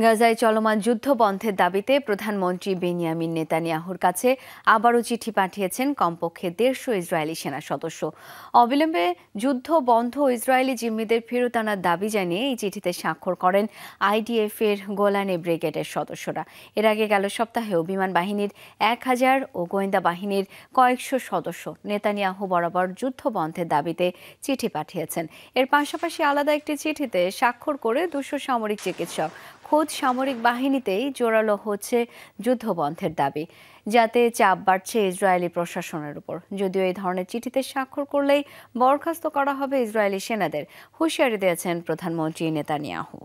গাজায় চলমান যুদ্ধ বন্ধের দাবিতে প্রধানমন্ত্রী বেনিয়ামিন নেতানিয়াহুর কাছে আবারও চিঠি পাঠিয়েছেন কমপক্ষে ১৫০ ইসরায়েলি সেনা সদস্য। অবিলম্বে যুদ্ধ বন্ধ ও ইসরায়েলি জিম্মিদের ফেরত আনার দাবি জানিয়ে এই চিঠিতে স্বাক্ষর করেন আইডিএফ এর গোলানি ব্রিগেডের সদস্যরা। এর আগে গেল সপ্তাহেও বিমান বাহিনীর ১,০০০ ও গোয়েন্দা বাহিনীর কয়েকশো সদস্য নেতানিয়াহু বরাবর যুদ্ধ বন্ধের দাবিতে চিঠি পাঠিয়েছেন। এর পাশাপাশি আলাদা একটি চিঠিতে স্বাক্ষর করে ২০০ সামরিক চিকিৎসক খোদ সামরিক বাহিনীতেই জোরালো হচ্ছে যুদ্ধবন্ধের দাবি, যাতে চাপ বাড়ছে ইসরায়েলি প্রশাসনের উপর। যদিও এই ধরনের চিঠিতে স্বাক্ষর করলেই বরখাস্ত করা হবে ইসরায়েলি সেনাদের, হুঁশিয়ারি দিয়েছেন প্রধানমন্ত্রী নেতানিয়াহু।